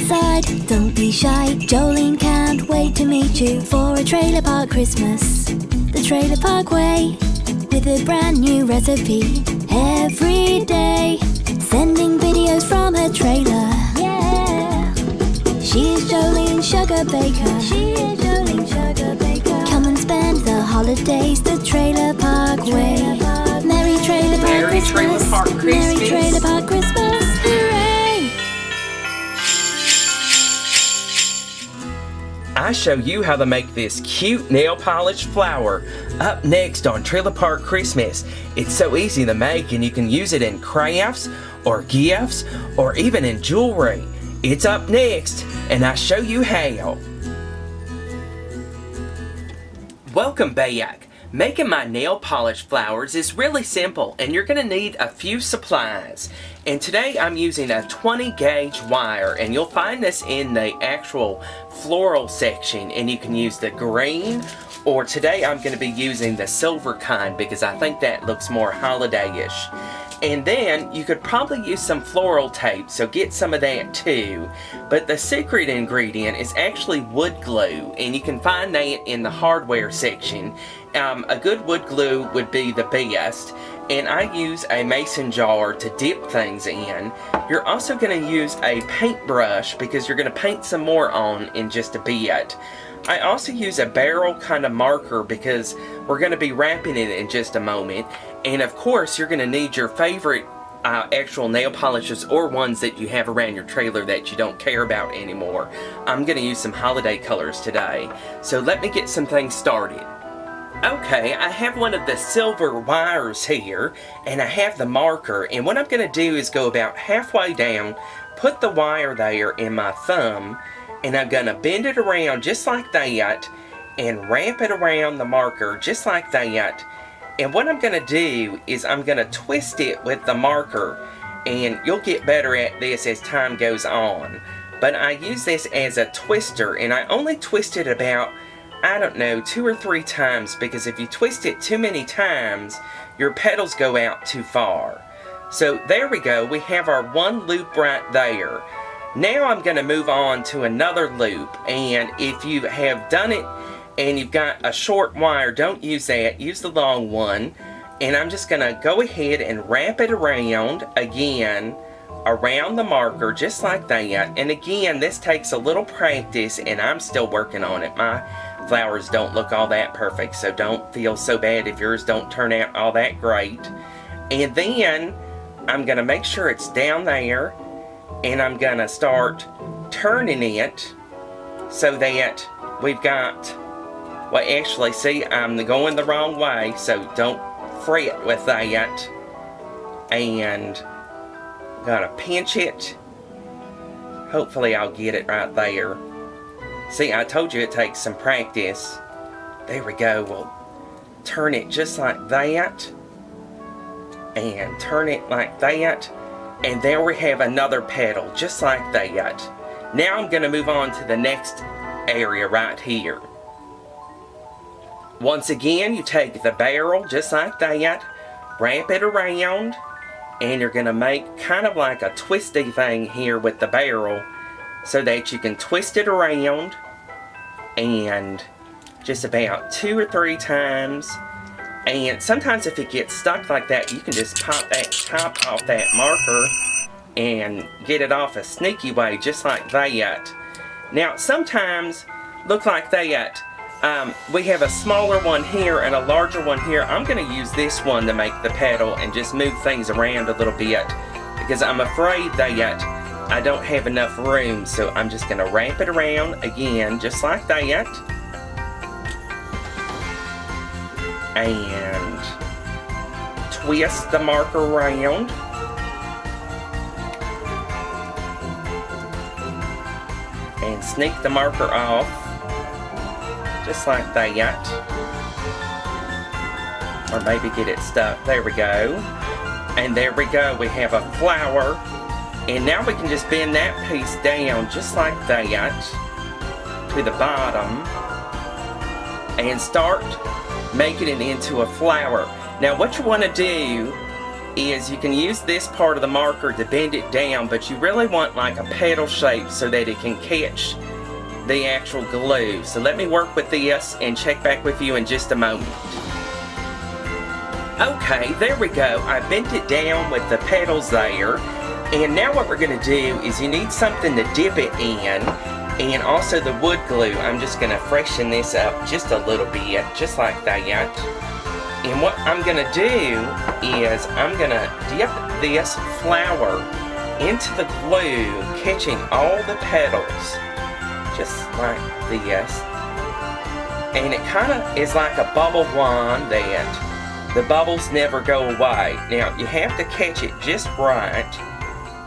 inside, don't be shy. Jolene can't wait to meet you for a trailer park Christmas. The Trailer Park Way, with a brand new recipe every day. Sending videos from her trailer. Yeah. She's Jolene Sugarbaker. She is Jolene Sugarbaker. Come and spend the holidays the Trailer Park Way. Merry Trailer Park Christmas. Trailer Park Christmas. Merry Trailer Park Christmas. Hooray! I show you how to make this cute nail polish flower up next on Trailer Park Christmas. It's so easy to make, and you can use it in crafts or gifts or even in jewelry. It's up next, and I show you how. Welcome back. Making my nail polish flowers is really simple, and you're going to need a few supplies. And today I'm using a 20 gauge wire, and you'll find this in the actual floral section, and you can use the green, or today I'm going to be using the silver kind because I think that looks more holiday-ish. And then you could probably use some floral tape, so get some of that too. But the secret ingredient is actually wood glue, and you can find that in the hardware section. A good wood glue would be the best, and I use a mason jar to dip things in. You're also going to use a paintbrush because you're going to paint some more on in just a bit. I also use a barrel kind of marker because we're going to be wrapping it in just a moment. And of course, you're going to need your favorite actual nail polishes or ones that you have around your trailer that you don't care about anymore. I'm going to use some holiday colors today. So let me get some things started. Okay, I have one of the silver wires here, and I have the marker, and what I'm going to do is go about halfway down, put the wire there in my thumb, and I'm going to bend it around just like that, and wrap it around the marker just like that. And what I'm going to do is I'm going to twist it with the marker, and you'll get better at this as time goes on. But I use this as a twister, and I only twist it about, I don't know, 2 or 3 times, because if you twist it too many times, your petals go out too far. So there we go, we have our one loop right there. Now I'm going to move on to another loop, and if you have done it and you've got a short wire, don't use that, use the long one. And I'm just going to go ahead and wrap it around again, around the marker just like that. And again, this takes a little practice, and I'm still working on it. My flowers don't look all that perfect, so don't feel so bad if yours don't turn out all that great. And then I'm going to make sure it's down there, and I'm going to start turning it so that we've got, well, actually, see, I'm going the wrong way, so don't fret with that. And gotta pinch it. Hopefully I'll get it right there. See, I told you it takes some practice. There we go. We'll turn it just like that. And turn it like that. And there we have another petal, just like that. Now I'm going to move on to the next area right here. Once again, you take the barrel, just like that, wrap it around, and you're going to make kind of like a twisty thing here with the barrel, so that you can twist it around, and just about 2 or 3 times. And sometimes if it gets stuck like that, you can just pop that top off that marker and get it off a sneaky way, just like that. Now, sometimes, look like that. We have a smaller one here and a larger one here. I'm going to use this one to make the petal and just move things around a little bit, because I'm afraid that I don't have enough room. So I'm just going to wrap it around again, just like that. And twist the marker around. And sneak the marker off, just like that. Or maybe get it stuck. There we go. And there we go. We have a flower. And now we can just bend that piece down, just like that, to the bottom. And start making it into a flower. Now what you want to do is you can use this part of the marker to bend it down, but you really want like a petal shape so that it can catch the actual glue. So let me work with this and check back with you in just a moment. Okay, there we go. I bent it down with the petals there. And now what we're going to do is you need something to dip it in, and also the wood glue. I'm just going to freshen this up just a little bit, just like that. And what I'm going to do is I'm going to dip this flower into the glue, catching all the petals, just like this. And it kind of is like a bubble wand that the bubbles never go away. Now you have to catch it just right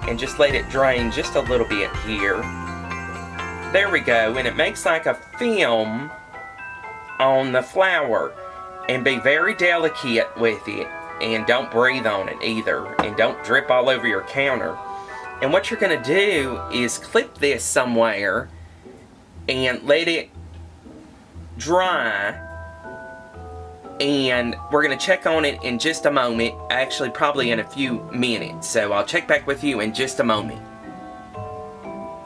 and just let it drain just a little bit here. There we go, and it makes like a film on the flower. And be very delicate with it, and don't breathe on it either, and don't drip all over your counter. And what you're going to do is clip this somewhere and let it dry, and we're going to check on it in just a moment, actually probably in a few minutes. So I'll check back with you in just a moment.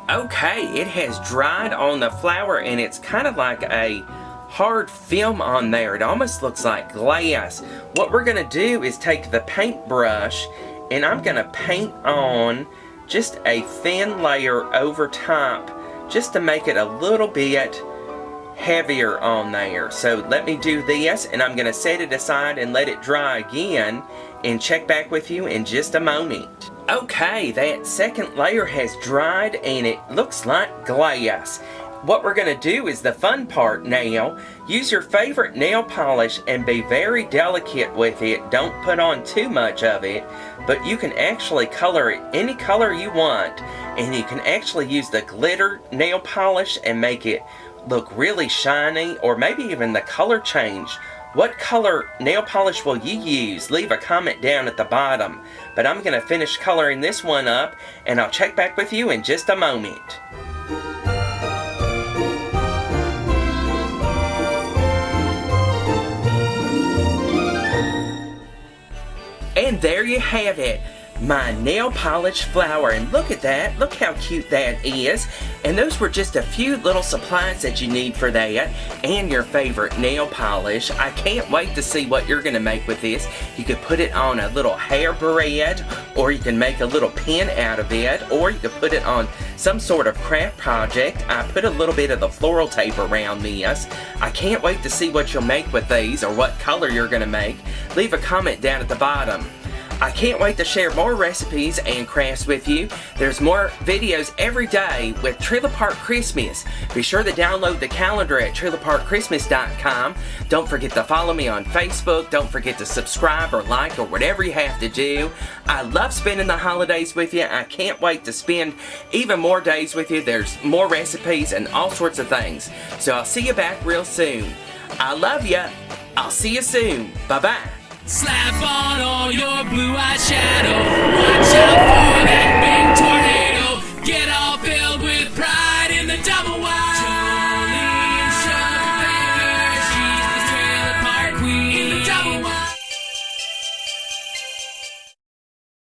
Okay, it has dried on the flower, and it's kind of like a hard film on there. It almost looks like glass. What we're going to do is take the paintbrush, and I'm going to paint on just a thin layer over top just to make it a little bit heavier on there. So let me do this, and I'm going to set it aside and let it dry again and check back with you in just a moment. Okay, that second layer has dried and it looks like glass. What we're going to do is the fun part now. Use your favorite nail polish and be very delicate with it. Don't put on too much of it, but you can actually color it any color you want, and you can actually use the glitter nail polish and make it look really shiny, or maybe even the color change. What color nail polish will you use? Leave a comment down at the bottom. But I'm going to finish coloring this one up, and I'll check back with you in just a moment. And there you have it, my nail polish flower. And look at that, look how cute that is. And those were just a few little supplies that you need for that, and your favorite nail polish. I can't wait to see what you're going to make with this. You could put it on a little hair braid, or you can make a little pin out of it, or you could put it on some sort of craft project. I put a little bit of the floral tape around this. I can't wait to see what you'll make with these, or what color you're going to make. Leave a comment down at the bottom. I can't wait to share more recipes and crafts with you. There's more videos every day with Trailer Park Christmas. Be sure to download the calendar at trailerparkchristmas.com. Don't forget to follow me on Facebook. Don't forget to subscribe or like or whatever you have to do. I love spending the holidays with you. I can't wait to spend even more days with you. There's more recipes and all sorts of things. So I'll see you back real soon. I love you. I'll see you soon. Bye-bye. Slap on all your blue eyeshadow. Watch out for that big tornado. Get all filled with pride in the double wide.